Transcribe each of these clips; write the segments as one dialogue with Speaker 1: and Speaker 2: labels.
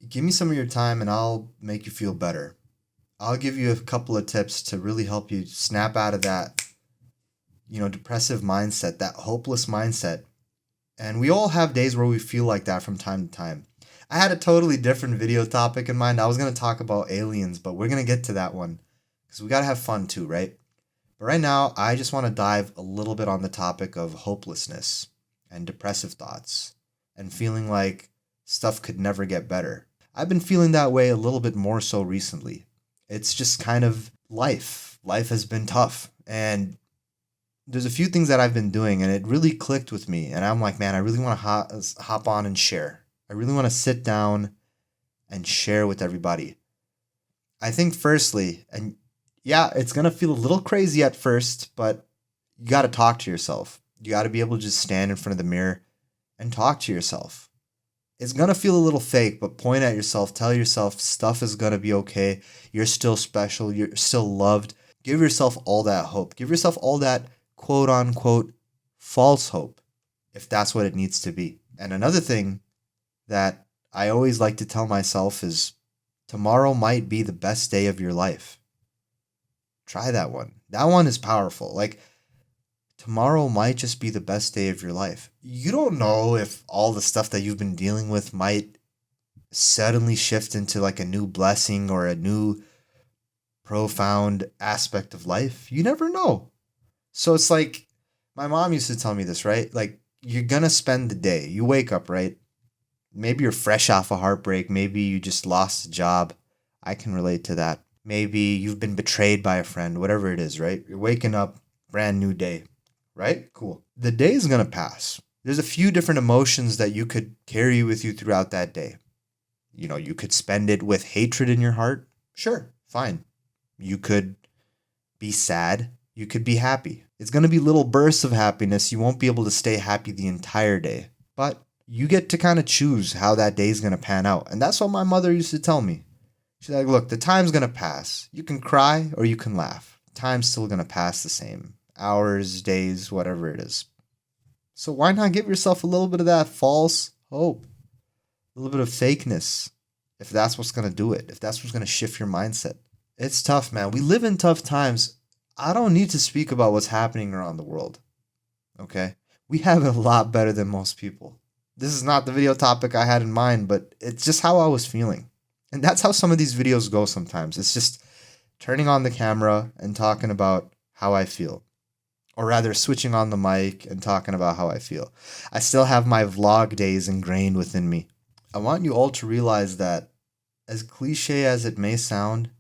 Speaker 1: Give me some of your time and I'll make you feel better. I'll give you a couple of tips to really help you snap out of that, depressive mindset, that hopeless mindset. And we all have days where we feel like that from time to time. I had a totally different video topic in mind. I was going to talk about aliens, but we're going to get to that one because we got to have fun too, right? But right now, I just want to dive a little bit on the topic of hopelessness and depressive thoughts and feeling like stuff could never get better. I've been feeling that way a little bit more so recently. It's just kind of life. Life has been tough. And there's a few things that I've been doing, and it really clicked with me. And I'm like, man, I really want to hop on and share. I really want to sit down and share with everybody. I think, firstly, and yeah, it's going to feel a little crazy at first, but you got to talk to yourself. You got to be able to just stand in front of the mirror and talk to yourself. It's going to feel a little fake, but point at yourself, tell yourself stuff is going to be okay. You're still special. You're still loved. Give yourself all that hope. Give yourself all that quote unquote false hope, if that's what it needs to be. And another thing that I always like to tell myself is tomorrow might be the best day of your life. Try that one. That one is powerful. Like, tomorrow might just be the best day of your life. You don't know if all the stuff that you've been dealing with might suddenly shift into like a new blessing or a new profound aspect of life. You never know. So it's like my mom used to tell me this, right? Like, you're going to spend the day. You wake up, right? Maybe you're fresh off a heartbreak. Maybe you just lost a job. I can relate to that. Maybe you've been betrayed by a friend, whatever it is, right? You're waking up, brand new day, right? Cool. The day is going to pass. There's a few different emotions that you could carry with you throughout that day. You could spend it with hatred in your heart. Sure, fine. You could be sad. You could be happy. It's going to be little bursts of happiness. You won't be able to stay happy the entire day. But you get to kind of choose how that day is going to pan out. And that's what my mother used to tell me. She's like, look, the time's going to pass. You can cry or you can laugh. Time's still going to pass the same. Hours, days, whatever it is. So why not give yourself a little bit of that false hope? A little bit of fakeness. If that's what's going to do it. If that's what's going to shift your mindset. It's tough, man. We live in tough times. I don't need to speak about what's happening around the world. Okay? We have it a lot better than most people. This is not the video topic I had in mind, but it's just how I was feeling. And that's how some of these videos go sometimes. It's just turning on the camera and talking about how I feel. Or rather, switching on the mic and talking about how I feel. I still have my vlog days ingrained within me. I want you all to realize that, as cliche as it may sound,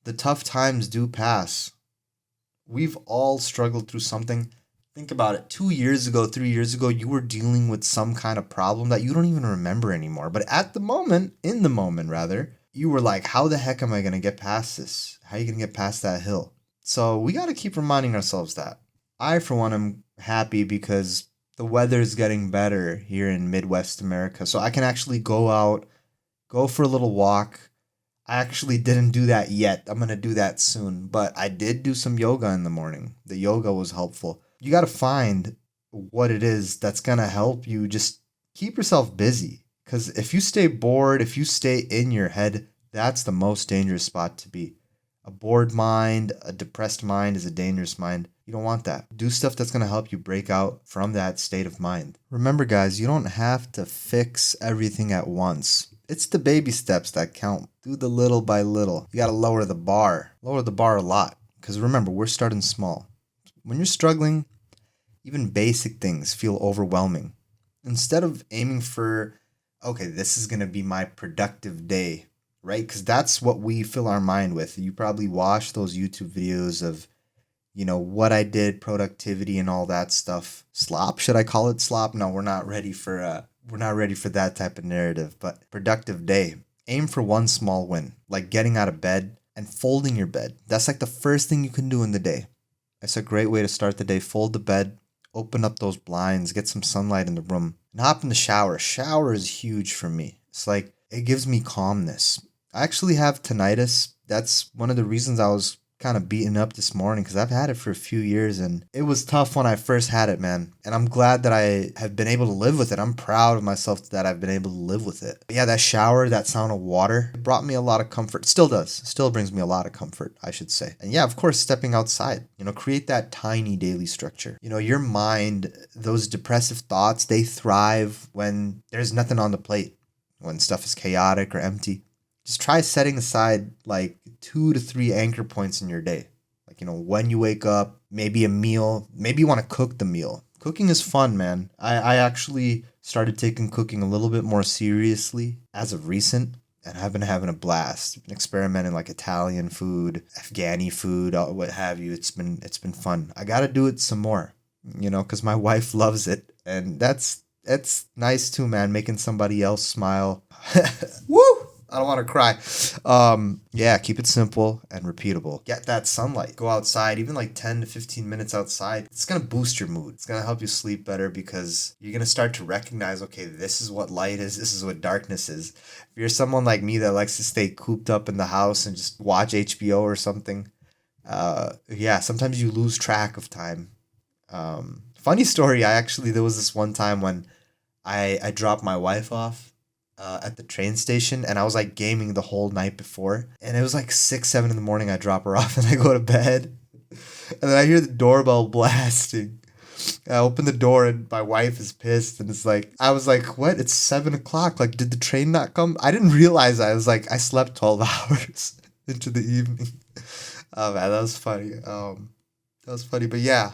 Speaker 1: the tough times do pass. We've all struggled through something. Think about it. 2 years ago, 3 years ago, you were dealing with some kind of problem that you don't even remember anymore. But at the moment, in the moment rather, you were like, how the heck am I going to get past this? How are you going to get past that hill? So we got to keep reminding ourselves that. I, for one, am happy because the weather is getting better here in Midwest America. So I can actually go out, go for a little walk. I actually didn't do that yet. I'm going to do that soon. But I did do some yoga in the morning. The yoga was helpful. You got to find what it is that's going to help you just keep yourself busy. Because if you stay bored, if you stay in your head, that's the most dangerous spot to be. A bored mind, a depressed mind is a dangerous mind. You don't want that. Do stuff that's going to help you break out from that state of mind. Remember, guys, you don't have to fix everything at once. It's the baby steps that count. Do the little by little. You got to lower the bar. Lower the bar a lot. Because remember, we're starting small. When you're struggling, even basic things feel overwhelming. Instead of aiming for, okay, this is going to be my productive day, right? Because that's what we fill our mind with. You probably watch those YouTube videos of, what I did, productivity and all that stuff. Slop? Should I call it slop? No, we're not ready for that type of narrative. But productive day. Aim for one small win, like getting out of bed and folding your bed. That's like the first thing you can do in the day. It's a great way to start the day. Fold the bed, open up those blinds, get some sunlight in the room, and hop in the shower. Shower is huge for me. It's like, it gives me calmness. I actually have tinnitus. That's one of the reasons I was kind of beaten up this morning because I've had it for a few years and it was tough when I first had it, man. And I'm glad that I have been able to live with it. I'm proud of myself that I've been able to live with it. But yeah, that shower, that sound of water, it brought me a lot of comfort. Still does. Still brings me a lot of comfort, I should say. And yeah, of course, stepping outside, create that tiny daily structure. Your mind, those depressive thoughts, they thrive when there's nothing on the plate, when stuff is chaotic or empty. Just try setting aside like 2 to 3 anchor points in your day. Like, when you wake up, maybe a meal, maybe you want to cook the meal. Cooking is fun, man. I actually started taking cooking a little bit more seriously as of recent, and I've been having a blast. Been experimenting like Italian food, Afghani food, what have you. It's been fun. I got to do it some more, because my wife loves it, and that's nice too, man. Making somebody else smile. Woo! I don't want to cry. Yeah, keep it simple and repeatable. Get that sunlight. Go outside, even like 10 to 15 minutes outside. It's going to boost your mood. It's going to help you sleep better because you're going to start to recognize, okay, this is what light is. This is what darkness is. If you're someone like me that likes to stay cooped up in the house and just watch HBO or something, yeah, sometimes you lose track of time. Funny story, there was this one time when I dropped my wife off at the train station and I was like gaming the whole night before. And it was like 6, 7 in the morning. I drop her off and I go to bed. And then I hear the doorbell blasting. I open the door and my wife is pissed. And I was like, what? It's 7 o'clock. Like, did the train not come? I didn't realize that. I was like, I slept 12 hours into the evening. Oh man, that was funny. But yeah.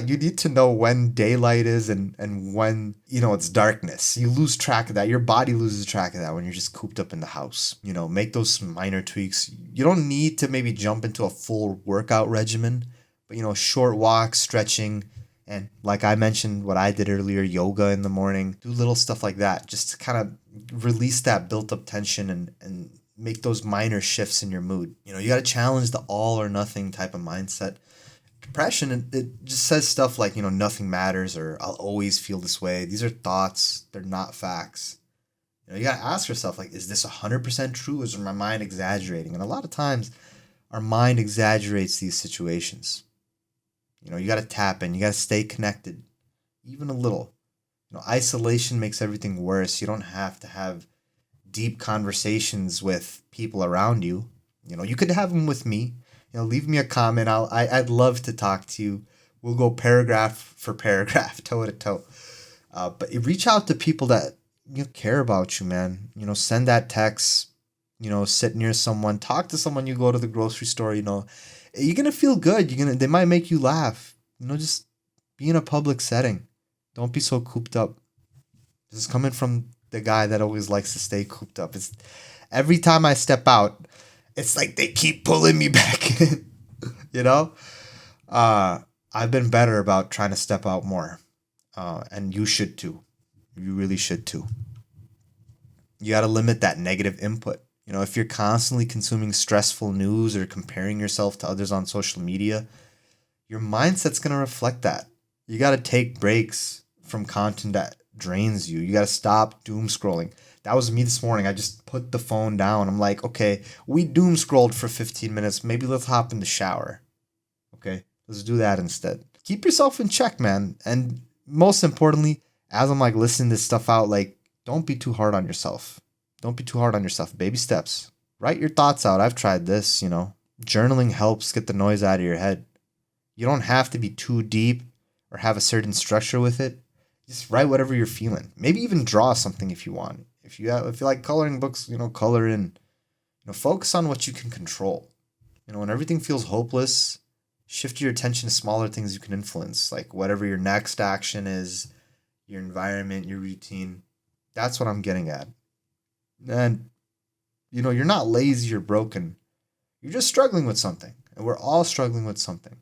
Speaker 1: You need to know when daylight is and when, it's darkness. You lose track of that. Your body loses track of that when you're just cooped up in the house. Make those minor tweaks. You don't need to maybe jump into a full workout regimen, but, short walks, stretching, and like I mentioned, what I did earlier, yoga in the morning, do little stuff like that just to kind of release that built up tension and make those minor shifts in your mood. You got to challenge the all or nothing type of mindset. Depression, it just says stuff like, nothing matters or I'll always feel this way. These are thoughts. They're not facts. You got to ask yourself, like, is this 100% true? Or is my mind exaggerating? And a lot of times our mind exaggerates these situations. You got to tap in. You got to stay connected, even a little. Isolation makes everything worse. You don't have to have deep conversations with people around you. You could have them with me. Leave me a comment. I'd love to talk to you. We'll go paragraph for paragraph, toe to toe. But reach out to people that care about you, man. Send that text. Sit near someone. Talk to someone. You go to the grocery store. You're gonna feel good. They might make you laugh. Just be in a public setting. Don't be so cooped up. This is coming from the guy that always likes to stay cooped up. It's every time I step out, it's like they keep pulling me back in, I've been better about trying to step out more. And you should too. You really should too. You got to limit that negative input. If you're constantly consuming stressful news or comparing yourself to others on social media, your mindset's going to reflect that. You got to take breaks from content that drains you. You got to stop doom scrolling. That was me this morning. I just put the phone down. I'm like, okay, we doom scrolled for 15 minutes. Maybe let's hop in the shower. Okay, let's do that instead. Keep yourself in check, man. And most importantly, as I'm like listening this stuff out, like, don't be too hard on yourself. Don't be too hard on yourself. Baby steps. Write your thoughts out. I've tried this, Journaling helps get the noise out of your head. You don't have to be too deep or have a certain structure with it. Just write whatever you're feeling. Maybe even draw something if you want. If you like coloring books, color in. Focus on what you can control. When everything feels hopeless, shift your attention to smaller things you can influence, like whatever your next action is, your environment, your routine. That's what I'm getting at. And you're not lazy or broken. You're just struggling with something, and we're all struggling with something.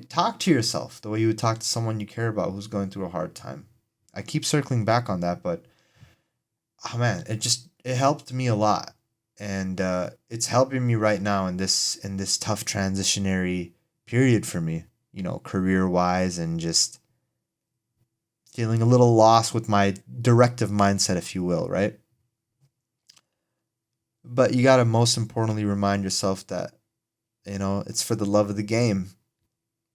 Speaker 1: Talk to yourself the way you would talk to someone you care about who's going through a hard time. I keep circling back on that, but oh man, it helped me a lot, and it's helping me right now in this tough transitionary period for me. Career wise, and just feeling a little lost with my directive mindset, if you will, right? But you gotta most importantly remind yourself that It's for the love of the game.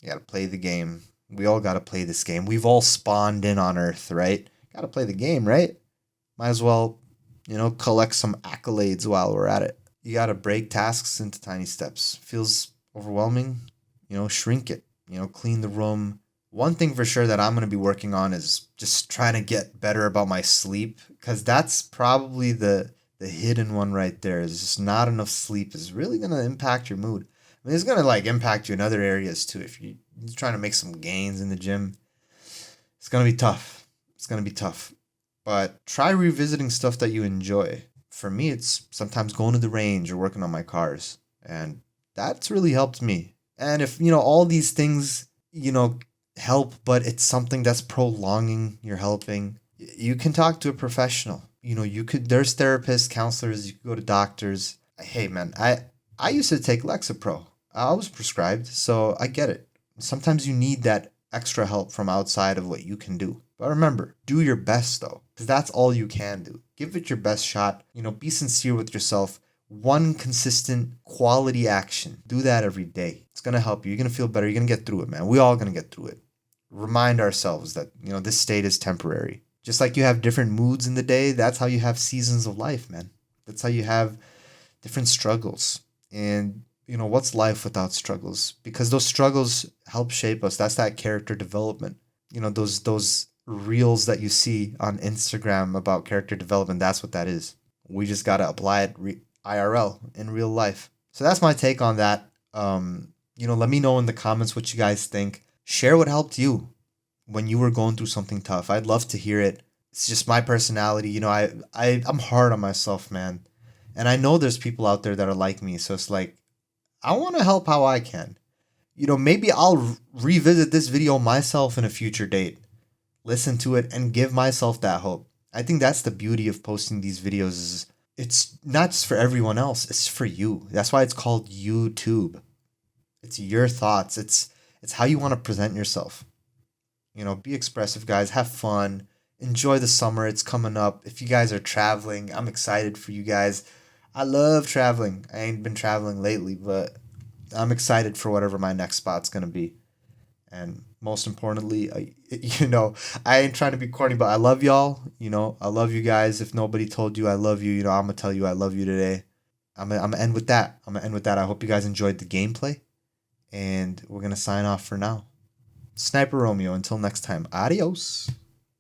Speaker 1: You gotta play the game. We all gotta play this game. We've all spawned in on Earth, right? Gotta play the game, right? Might as well, collect some accolades while we're at it. You gotta break tasks into tiny steps. Feels overwhelming? Shrink it. Clean the room. One thing for sure that I'm gonna be working on is just trying to get better about my sleep, because that's probably the hidden one right there. Is just not enough sleep is really gonna impact your mood. I mean, it's gonna like impact you in other areas too. If you're trying to make some gains in the gym, it's gonna be tough. It's gonna be tough. But try revisiting stuff that you enjoy. For me, it's sometimes going to the range or working on my cars. And that's really helped me. And if, all these things, help, but it's something that's prolonging your helping, you can talk to a professional. There's therapists, counselors, you could go to doctors. Hey, man, I used to take Lexapro. I was prescribed, so I get it. Sometimes you need that extra help from outside of what you can do. But remember, do your best though, because that's all you can do. Give it your best shot. Be sincere with yourself. One consistent quality action. Do that every day. It's going to help you. You're going to feel better. You're going to get through it, man. We all going to get through it. Remind ourselves that, this state is temporary. Just like you have different moods in the day, that's how you have seasons of life, man. That's how you have different struggles. And what's life without struggles? Because those struggles help shape us. That's that character development. Those reels that you see on Instagram about character development, that's what that is. We just got to apply it IRL in real life. So that's my take on that. Let me know in the comments what you guys think. Share what helped you when you were going through something tough. I'd love to hear it. It's just my personality. I'm hard on myself, man. And I know there's people out there that are like me. So it's like, I want to help how I can. Maybe I'll revisit this video myself in a future date, listen to it, and give myself that hope. I think that's the beauty of posting these videos is it's not just for everyone else, it's for you. That's why it's called YouTube. It's your thoughts. It's how you want to present yourself. Be expressive, guys. Have fun. Enjoy the summer. It's coming up. If you guys are traveling, I'm excited for you guys. I love traveling. I ain't been traveling lately, but I'm excited for whatever my next spot's going to be. And most importantly, I ain't trying to be corny, but I love y'all. I love you guys. If nobody told you I love you, I'm going to tell you I love you today. I'm gonna end with that. I hope you guys enjoyed the gameplay. And we're going to sign off for now. Sniper Romeo, until next time. Adios.